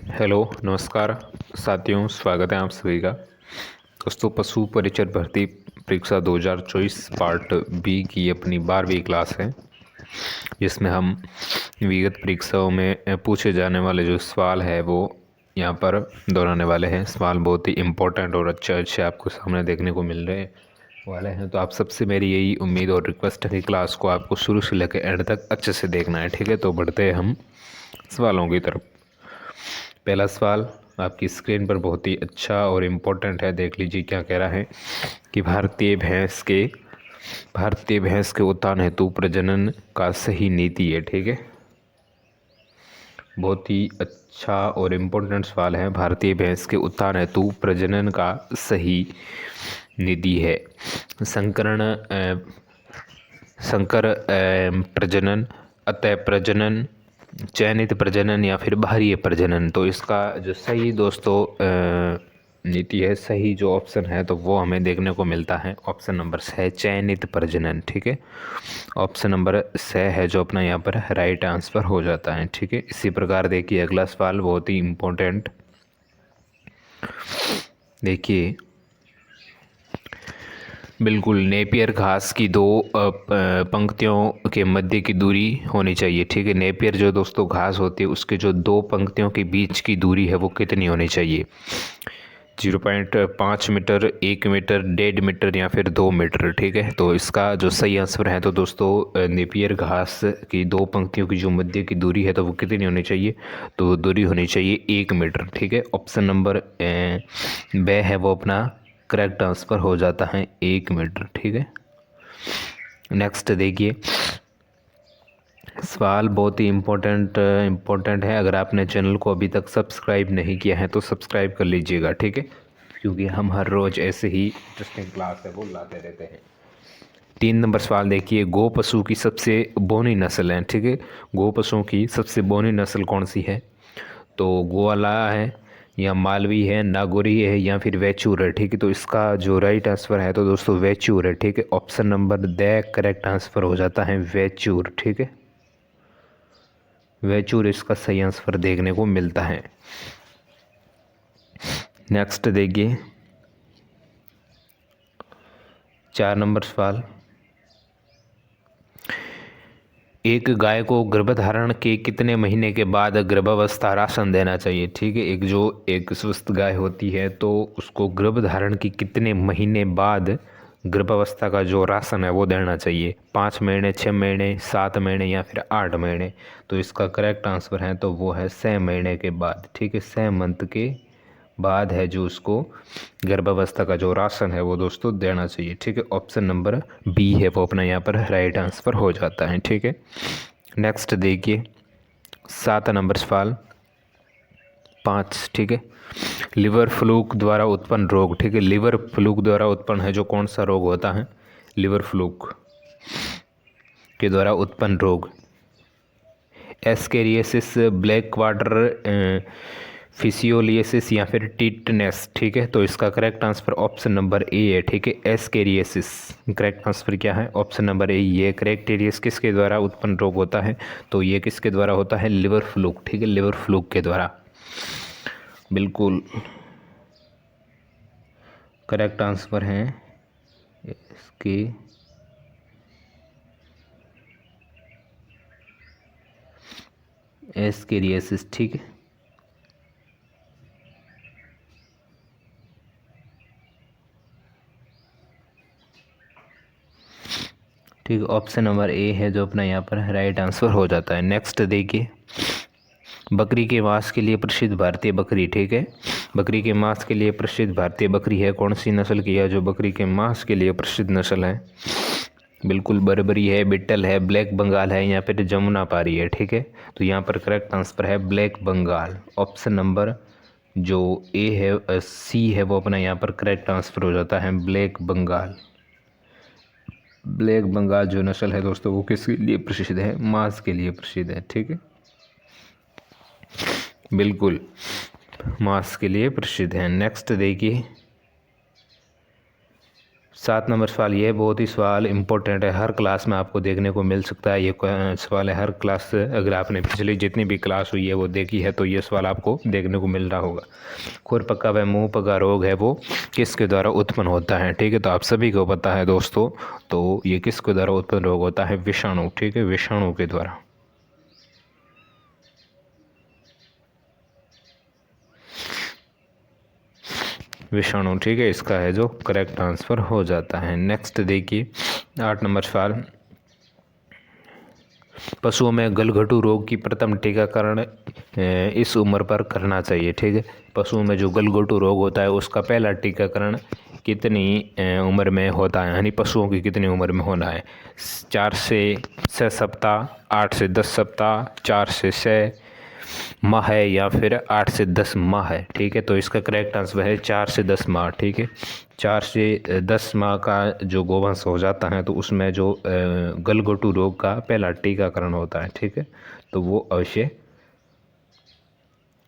Hello नमस्कार साथियों, स्वागत है आप सभी का। दोस्तों, पशु परिचर भर्ती परीक्षा 2024 पार्ट बी की अपनी 12वीं क्लास है, जिसमें हम विगत परीक्षाओं में पूछे जाने वाले जो सवाल है वो यहाँ पर दोहराने वाले हैं। सवाल बहुत ही इम्पोर्टेंट और अच्छे आपको सामने देखने को मिल रहे वाले हैं। तो आप सबसे मेरी यही उम्मीद और रिक्वेस्ट है कि क्लास को आपको शुरू से लेकर एंड तक अच्छे से देखना है, ठीक है। तो बढ़ते हैं हम सवालों की तरफ। पहला सवाल आपकी स्क्रीन पर बहुत ही अच्छा और इम्पोर्टेंट है, देख लीजिए क्या कह रहा है कि भारतीय भैंस के उत्थान हेतु प्रजनन का सही नीति है, ठीक है। बहुत ही अच्छा और इम्पोर्टेंट सवाल है। भारतीय भैंस के उत्थान हेतु प्रजनन का सही नीति है संकर प्रजनन, अतः प्रजनन, चयनित प्रजनन या फिर बाहरी प्रजनन। तो इसका जो सही दोस्तों नीति है, सही जो ऑप्शन है तो वो हमें देखने को मिलता है ऑप्शन नंबर है चयनित प्रजनन, ठीक है। ऑप्शन नंबर है जो अपना यहाँ पर राइट आंसर हो जाता है, ठीक है। इसी प्रकार देखिए अगला सवाल बहुत ही इम्पोर्टेंट। देखिए बिल्कुल, नेपियर घास की दो पंक्तियों के मध्य की दूरी होनी चाहिए, ठीक है। नेपियर जो दोस्तों घास होती है उसके जो दो पंक्तियों के बीच की दूरी है वो कितनी होनी चाहिए? 0.5 मीटर, 1 मीटर, 1.5 मीटर या फिर 2 मीटर, ठीक है। तो इसका जो सही आंसर है तो दोस्तों नेपियर घास की दो पंक्तियों की जो मध्य की दूरी है तो वो कितनी होनी चाहिए? तो दूरी होनी चाहिए 1 मीटर, ठीक है। ऑप्शन नंबर ब है वो अपना करेक्ट आंसर हो जाता है 1 मीटर, ठीक है। नेक्स्ट देखिए सवाल बहुत ही इम्पोर्टेंट है। अगर आपने चैनल को अभी तक सब्सक्राइब नहीं किया है तो सब्सक्राइब कर लीजिएगा, ठीक है, क्योंकि हम हर रोज़ ऐसे ही इंटरेस्टिंग क्लास है वो लाते रहते हैं। 3 नंबर सवाल देखिए, गो पशु की सबसे बौनी नस्ल है, ठीक है। गो पशुओं की सबसे बौनी नस्ल कौन सी है? तो गोवाला है या मालवी है, नागौरी है या फिर वैचूर है, ठीक है। तो इसका जो राइट आंसर है तो दोस्तों वैचूर है, ठीक है। Option number the correct answer हो जाता है वैचूर, ठीक है। वैचूर इसका सही आंसर देखने को मिलता है। नेक्स्ट देखिए 4 नंबर सवाल, एक गाय को गर्भधारण के कितने महीने के बाद गर्भावस्था राशन देना चाहिए? ठीक है, एक स्वस्थ गाय होती है तो उसको गर्भधारण की कितने महीने बाद गर्भावस्था का जो राशन है वो देना चाहिए? 5 महीने, 6 महीने, 7 महीने या फिर 8 महीने? तो इसका करेक्ट आंसर है तो वो है 6 महीने के बाद, ठीक है। 6 मंथ के बाद है जो उसको गर्भावस्था का जो राशन है वो दोस्तों देना चाहिए, ठीक है। ऑप्शन नंबर बी है वो अपना यहाँ पर राइट आंसर हो जाता है, ठीक है। नेक्स्ट देखिए 7 नंबर सवाल 5, ठीक है। लिवर फ्लूक द्वारा उत्पन्न रोग, ठीक है। लिवर फ्लूक द्वारा उत्पन्न है जो कौन सा रोग होता है? लिवर फ्लूक के द्वारा उत्पन्न रोग एस्केरियासिस, ब्लैक वाटर फिसियोलियसिस या फिर टिटनेस, ठीक है। तो इसका correct answer option number A है, ठीक है, एस्केरियासिस। करेक्ट आंसर क्या है? Option number A. ये करेक्टेरियस किसके द्वारा उत्पन्न रोग होता है? तो ये किसके द्वारा होता है? लिवर फ्लूक, ठीक है, लिवर फ्लूक के द्वारा। बिल्कुल करेक्ट आंसर है इसकी एस्केरियासिस, ठीक है। ठीक, ऑप्शन नंबर ए है जो अपना यहाँ पर राइट आंसर हो जाता है। नेक्स्ट देखिए बकरी के मांस के लिए प्रसिद्ध भारतीय बकरी, ठीक है। बकरी के मांस के लिए प्रसिद्ध भारतीय बकरी है कौन सी नस्ल की है जो बकरी के मांस के लिए प्रसिद्ध नस्ल है? बिल्कुल बर्बरी है, बिट्टल है, ब्लैक बंगाल है या फिर जमुना पारी है, ठीक है। तो यहाँ पर करेक्ट आंसर है ब्लैक बंगाल। ऑप्शन नंबर जो ए है सी है वो अपना यहाँ पर करेक्ट आंसर हो जाता है ब्लैक बंगाल। ब्लैक बंगाल जो नस्ल है दोस्तों वो किसके लिए प्रसिद्ध है? मांस के लिए प्रसिद्ध है, ठीक है। बिल्कुल मांस के लिए प्रसिद्ध है। नेक्स्ट देखिए 7 नंबर सवाल, ये बहुत ही सवाल इम्पोर्टेंट है, हर क्लास में आपको देखने को मिल सकता है। ये सवाल है हर क्लास से, अगर आपने पिछली जितनी भी क्लास हुई है वो देखी है तो ये सवाल आपको देखने को मिल रहा होगा। खुर पका व मुंह पका रोग है वो किसके द्वारा उत्पन्न होता है? ठीक है, तो आप सभी को पता है दोस्तों, तो ये किसके द्वारा उत्पन्न रोग होता है? विषाणु। ठीक है, विषाणु के द्वारा। विषाणु। ठीक है, इसका है जो करेक्ट आंसर हो जाता है। नेक्स्ट देखिए 8 नंबर सवाल, पशुओं में गलघटू रोग की प्रथम टीकाकरण इस उम्र पर करना चाहिए। ठीक है, पशुओं में जो गलघटू रोग होता है उसका पहला टीकाकरण कितनी उम्र में होता है, यानी पशुओं की कितनी उम्र में होना है? 4 से 6 सप्ताह, 8 से 10 सप्ताह, 4 से 6 माह है, या फिर 8 से 10 माह है। ठीक है, तो इसका करेक्ट आंसर है 4 से 10 माह। ठीक है, 4 से 10 माह का जो गोवंश हो जाता है तो उसमें जो गलघोटू रोग का पहला टीकाकरण होता है। ठीक है, तो वो अवश्य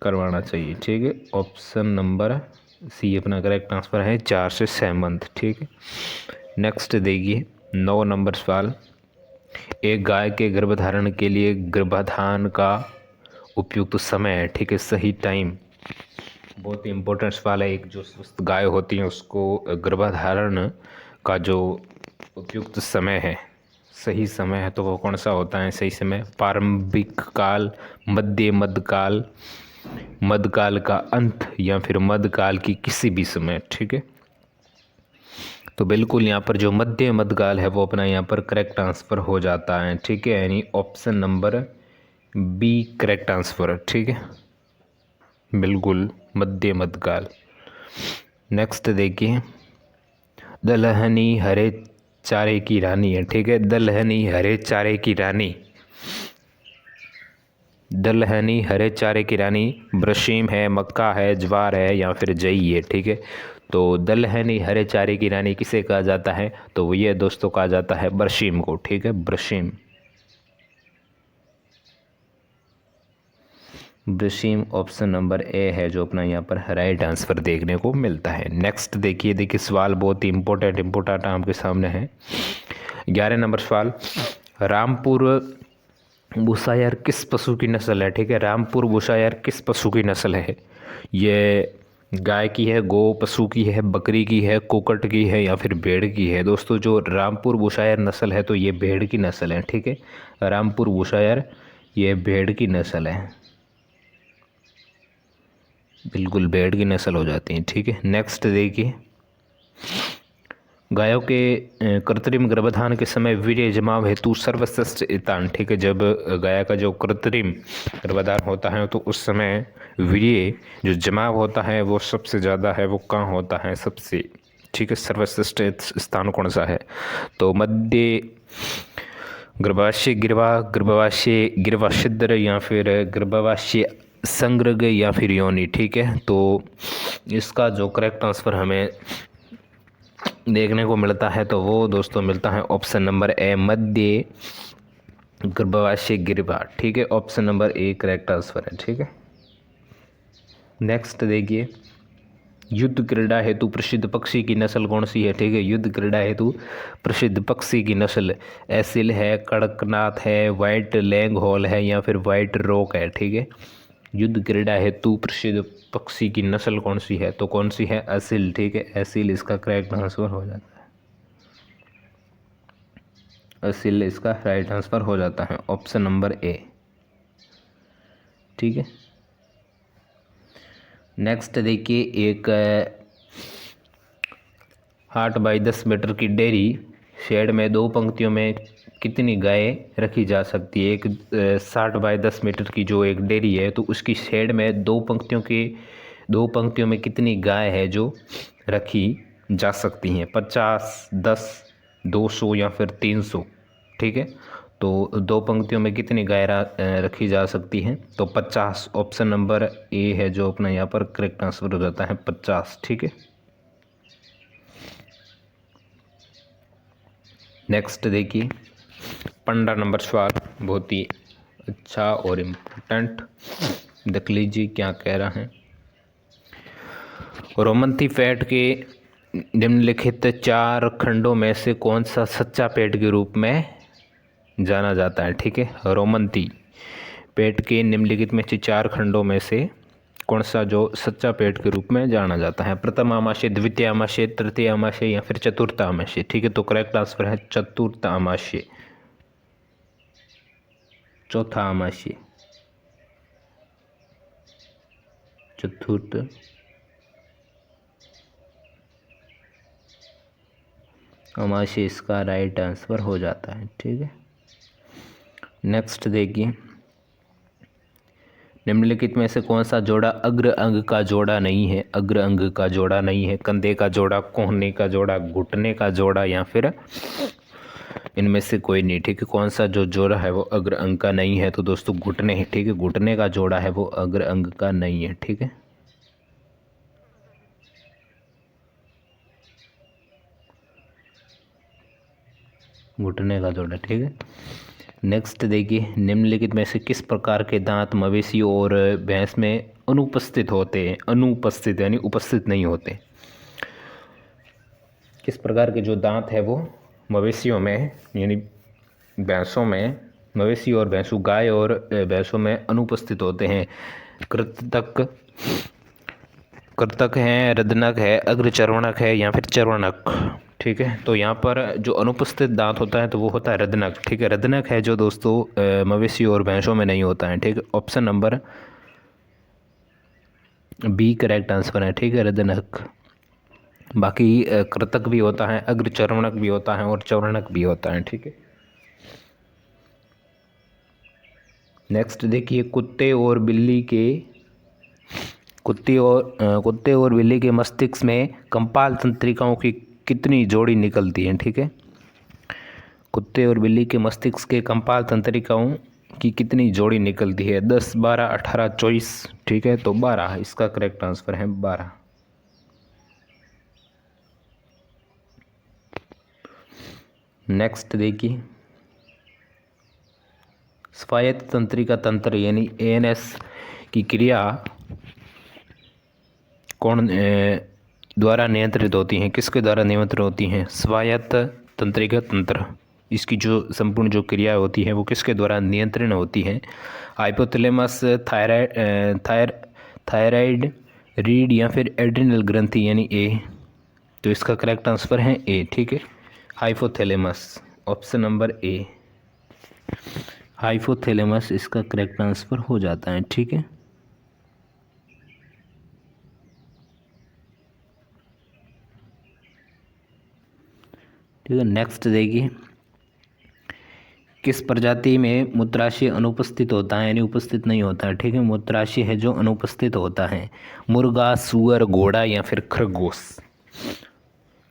करवाना चाहिए। ठीक है, ऑप्शन नंबर सी अपना करेक्ट आंसर है 4 से 6 मंथ। ठीक है, नेक्स्ट देखिए 9 नंबर सवाल, एक गाय के गर्भधारण के लिए गर्भाधान का उपयुक्त समय है। ठीक है, सही टाइम, बहुत ही इम्पोर्टेंट सवाल है। एक जो स्वस्थ गाय होती है उसको गर्भधारण का जो उपयुक्त समय है, सही समय है, तो वो कौन सा होता है? सही समय प्रारंभिक काल, मध्यकाल, मध्यकाल का अंत, या फिर मध्यकाल की किसी भी समय। ठीक है, तो बिल्कुल यहाँ पर जो मध्यकाल है वो अपना यहाँ पर करेक्ट आंसर हो जाता है। ठीक है, यानी option number B correct answer. ठीक है, बिल्कुल मध्यकाल। नेक्स्ट देखिए, दलहनी हरे चारे की रानी है। ठीक है, दलहनी हरे चारे की रानी, दलहनी हरे चारे की रानी ब्रशीम है, मक्का है, ज्वार है, या फिर जई है। ठीक है, तो दलहनी हरे चारे की रानी किसे कहा जाता है? तो वो ये दोस्तों कहा जाता है ब्रशीम को। ठीक है, ब्रशीम, ब्रशीम ऑप्शन नंबर ए है जो अपना यहाँ पर राइट आंसर देखने को मिलता है। नेक्स्ट देखिए सवाल बहुत ही इम्पोर्टेंट आपके सामने है। 11 नंबर सवाल, रामपुर बुशायर किस पशु की नस्ल है? ठीक है, रामपुर बुशायर किस पशु की नस्ल है? ये गाय की है, गौ पशु की है, बकरी की है, कुक्कुट की है, या फिर भेड़ की है? दोस्तों जो रामपुर बुशायर नस्ल है तो ये भेड़ की नस्ल है। ठीक है, रामपुर बुशायर ये भेड़ की नस्ल है, बिल्कुल भेड़ की नस्ल हो जाती है। ठीक है, नेक्स्ट देखिए, गायों के कृत्रिम गर्भाधान के समय वीर्य जमाव हेतु सर्वश्रेष्ठ स्थान। ठीक है, जब गाय का जो कृत्रिम गर्भाधान होता है तो उस समय वीर्य जो जमाव होता है वो सबसे ज़्यादा है, वो कहाँ होता है सबसे? ठीक है, सर्वश्रेष्ठ स्थान कौन सा है? तो मध्य गर्भाशय गिरवा, गर्भाशय गिरवा छिद्र, या फिर गर्भाशय संग्रह, या फिर योनि। ठीक है, तो इसका जो करेक्ट आंसर हमें देखने को मिलता है तो वो दोस्तों मिलता है ऑप्शन नंबर ए, मध्य गर्भाशय गिरवा। ठीक है, option number A correct answer है। ठीक है, नेक्स्ट देखिए, युद्ध क्रीड़ा हेतु प्रसिद्ध पक्षी की नस्ल कौन सी है? ठीक है, युद्ध क्रीड़ा हेतु प्रसिद्ध पक्षी की नस्ल एसिल है, कड़कनाथ है, वाइट लैंगहॉल है, या फिर वाइट रॉक है। ठीक है, युद्ध क्रीड़ा हेतु प्रसिद्ध पक्षी की नस्ल कौन सी है? तो कौन सी है? एसिल। ठीक है, एसिल इसका करेक्ट आंसर हो जाता है, एसिल इसका राइट आंसर हो जाता है, ऑप्शन नंबर ए। ठीक है, नेक्स्ट देखिए, एक 8 बाई 10 मीटर की डेयरी शेड में 2 पंक्तियों में कितनी गाय रखी जा सकती है? एक 60 बाई 10 मीटर की जो एक डेयरी है तो उसकी शेड में 2 पंक्तियों में कितनी गाय है जो रखी जा सकती हैं? 50, 10, 200, या फिर 300। ठीक है, तो 2 पंक्तियों में कितनी गाय रखी जा सकती हैं? तो 50 ऑप्शन नंबर ए है जो अपना यहाँ पर करेक्ट आंसर हो जाता है 50। ठीक है, नेक्स्ट देखिए 15 नंबर सवाल, बहुत ही अच्छा और इम्पोर्टेंट, देख लीजिए क्या कह रहा है। रोमन्थी फैट के निम्नलिखित चार खंडों में से कौन सा सच्चा पेट के रूप में जाना जाता है? ठीक है, रोमंती पेट के निम्नलिखित में से चार खंडों में से कौन सा जो सच्चा पेट के रूप में जाना जाता है? प्रथम आमाशय, द्वितीय आमाशय, तृतीय आमाशय या फिर चतुर्थ आमाशय? ठीक है, तो करेक्ट आंसर है चतुर्थ आमाशय, चौथा आमाशय, चतुर्थ आमाशय इसका राइट आंसर हो जाता है। ठीक है, नेक्स्ट देखिए, निम्नलिखित में से कौन सा जोड़ा अग्र अंग का जोड़ा नहीं है? अग्र अंग का जोड़ा नहीं है, कंधे का जोड़ा, कोहनी का जोड़ा, घुटने का जोड़ा या फिर इनमें से कोई नहीं। ठीक है, कौन सा जो जोड़ा है वो अग्र अंग का नहीं है? तो दोस्तों घुटने है। ठीक है, घुटने का जोड़ा है वो अग्र अंग का नहीं है। ठीक है, घुटने का जोड़ा। ठीक है, नेक्स्ट देखिए, निम्नलिखित में से किस प्रकार के दांत मवेशी और भैंस में अनुपस्थित होते हैं? अनुपस्थित यानी उपस्थित नहीं होते। किस प्रकार के जो दांत है वो मवेशियों में यानी भैंसों में, मवेशी और भैंसों, गाय और भैंसों में अनुपस्थित होते हैं? कृतक, कृतक है, रदनक है, अग्रचर्वणक है या फिर चर्वणक? ठीक है, तो यहाँ पर जो अनुपस्थित दांत होता है तो वो होता है रदनक। ठीक है, रदनक है जो दोस्तों मवेशी और भैंसों में नहीं होता है। ठीक है, option number B correct answer है। ठीक है, रदनक। बाकी कृतक भी होता है, अग्रचर्वणक भी होता है और चर्वणक भी होता है। ठीक है, नेक्स्ट देखिए, कुत्ते और बिल्ली के मस्तिष्क में कंपाल तंत्रिकाओं की कितनी जोड़ी निकलती हैं? ठीक है, कुत्ते और बिल्ली के मस्तिष्क के कंपाल तंत्रिकाओं की कितनी जोड़ी निकलती है? 10, 12, 18, 24? ठीक है, तो 12 इसका करेक्ट आंसर है, 12। नेक्स्ट देखिए, स्वायत्त तंत्रिका तंत्र यानी एएनएस की क्रिया कौन द्वारा नियंत्रित होती हैं? किसके द्वारा नियंत्रित होती हैं? स्वायत्त तंत्रिका तंत्र, इसकी जो संपूर्ण जो क्रिया होती है वो किसके द्वारा नियंत्रण होती है? हाइपोथैलेमस, थायराइड, रीढ़ या फिर एड्रिनल ग्रंथि यानी ए? तो इसका करेक्ट आंसर है ए। ठीक है, hypothalamus, option number A, hypothalamus इसका करेक्ट आंसर हो जाता है। ठीक है, ठीक है, नेक्स्ट देखिए, किस प्रजाति में मूत्राशय अनुपस्थित होता है यानी उपस्थित नहीं होता है? ठीक है, मूत्राशय है जो अनुपस्थित होता है। मुर्गा, सुअर, घोड़ा या फिर खरगोश?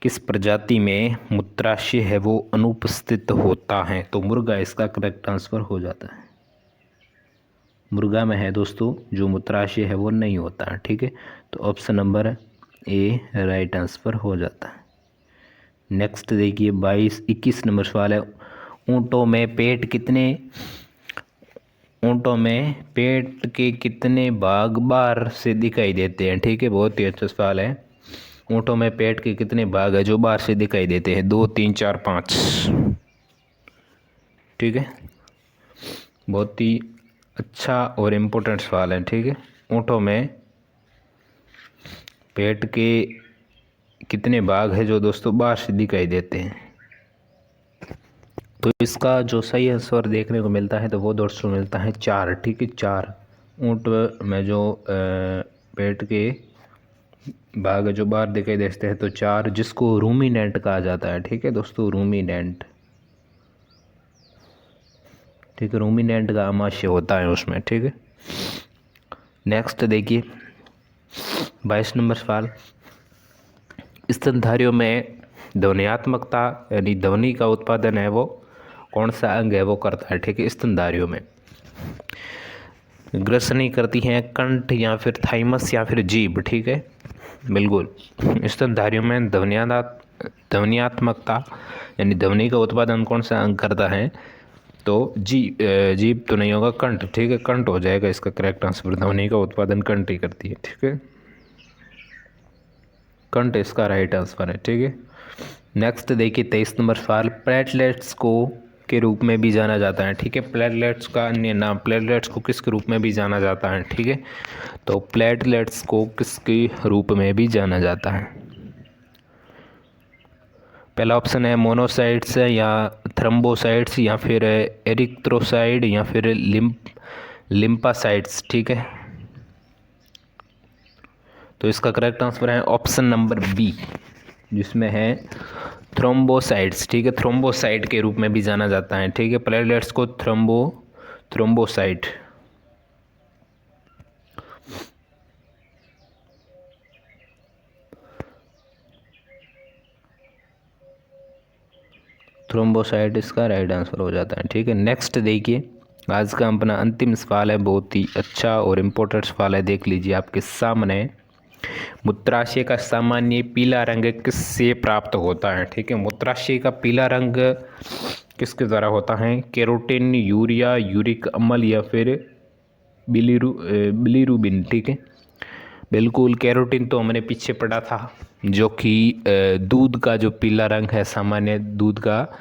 किस प्रजाति में मूत्राशय है वो अनुपस्थित होता है? तो मुर्गा इसका करेक्ट आंसर हो जाता है। मुर्गा में है दोस्तों जो मूत्राशय है वो नहीं होता है। ठीक है, तो option number A right answer हो जाता है। नेक्स्ट देखिए, 21 नंबर सवाल है, ऊँटों में पेट के कितने भाग बाहर से दिखाई देते हैं? ठीक है, बहुत ही अच्छा सवाल है। ऊँटों में पेट के कितने भाग है जो बाहर से दिखाई देते हैं? 2, 3, 4, 5? ठीक है, बहुत ही अच्छा और इम्पोर्टेंट सवाल है। ठीक है, ऊँटों में पेट के कितने भाग है जो दोस्तों बाहर से दिखाई देते हैं? तो इसका जो सही आंसर देखने को मिलता है तो वो दोस्तों मिलता है 4। ठीक है, 4 ऊँट में जो पेट के भाग जो बाहर दिखाई देते हैं तो 4, जिसको रूमिनेंट कहा जाता है। ठीक है दोस्तों, रूमिनेंट। ठीक है, रूमिनेंट का आमाशय होता है उसमें। ठीक है, नेक्स्ट देखिए, 22 नंबर सवाल, स्तनधारियों में ध्वनियात्मकता यानी ध्वनि का उत्पादन है वो कौन सा अंग है वो करता है? ठीक है, स्तनधारियों में ग्रसनी करती हैं कंठ या फिर थाइमस या फिर जीभ? ठीक है, बिल्कुल, स्तनधारियों में ध्वनियात्मकता यानी ध्वनि का उत्पादन कौन सा अंग करता है? तो जीभ तो नहीं होगा, कंठ। ठीक है, कंठ हो जाएगा इसका करेक्ट आंसर। ध्वनि का उत्पादन कंठ ही करती है। ठीक है, कंट इसका राइट आंसर है, ठीक है। नेक्स्ट देखिए 23 नंबर सवाल, प्लेटलेट्स को के रूप में भी जाना जाता है, ठीक है। प्लेटलेट्स का अन्य नाम, प्लेटलेट्स को किसके रूप में भी जाना जाता है, ठीक है। तो प्लेटलेट्स को किसके रूप में भी जाना जाता है? पहला ऑप्शन है मोनोसाइट्स या थ्रोम्बोसाइट्स या फिर एरिथ्रोसाइड या फिर लिम्फासाइट्स, ठीक है। तो इसका करेक्ट आंसर है ऑप्शन नंबर बी, जिसमें है थ्रोम्बोसाइट्स, ठीक है। थ्रोम्बोसाइट के रूप में भी जाना जाता है, ठीक है। प्लेटलेट्स को थ्रोम्बोसाइट। थ्रोम्बोसाइट इसका राइट आंसर हो जाता है, ठीक है। नेक्स्ट देखिए, आज का अपना अंतिम सवाल है, बहुत ही अच्छा और इम्पोर्टेंट सवाल है, देख लीजिए आपके सामने। मूत्राशय का सामान्य पीला रंग किससे प्राप्त होता है, ठीक है। मूत्राशय का पीला रंग किसके द्वारा होता है? कैरोटीन, यूरिया, यूरिक अम्ल या फिर बिलीरुबिन, ठीक है। बिल्कुल, कैरोटीन तो हमने पीछे पढ़ा था, जो कि दूध का जो पीला रंग है, सामान्य दूध का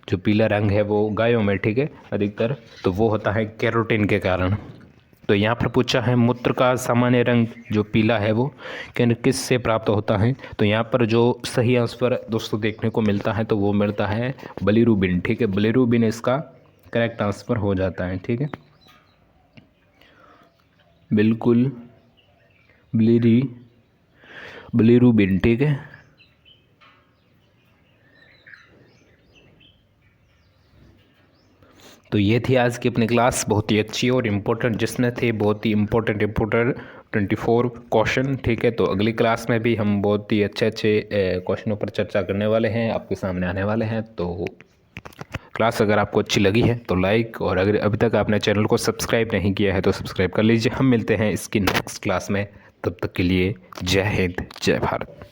जो पीला रंग है वो गायों में, ठीक है, अधिकतर तो वो होता है कैरोटीन के कारण। तो यहाँ पर पूछा है मूत्र का सामान्य रंग जो पीला है वो किस से प्राप्त होता है? तो यहाँ पर जो सही आंसर दोस्तों देखने को मिलता है तो वो मिलता है बिलीरुबिन, ठीक है। बिलीरुबिन इसका करेक्ट आंसर हो जाता है, ठीक है। बिल्कुल बिलीरुबिन, ठीक है। तो ये थी आज की अपनी क्लास, बहुत ही अच्छी और इम्पोर्टेंट, जिसमें थे बहुत ही इम्पोर्टेंट 24 क्वेश्चन, ठीक है। तो अगली क्लास में भी हम बहुत ही अच्छे क्वेश्चनों पर चर्चा करने वाले हैं, आपके सामने आने वाले हैं। तो क्लास अगर आपको अच्छी लगी है तो लाइक, और अगर अभी तक आपने चैनल को सब्सक्राइब नहीं किया है तो सब्सक्राइब कर लीजिए। हम मिलते हैं इसकी नेक्स्ट क्लास में, तब तक के लिए जय हिंद, जय भारत।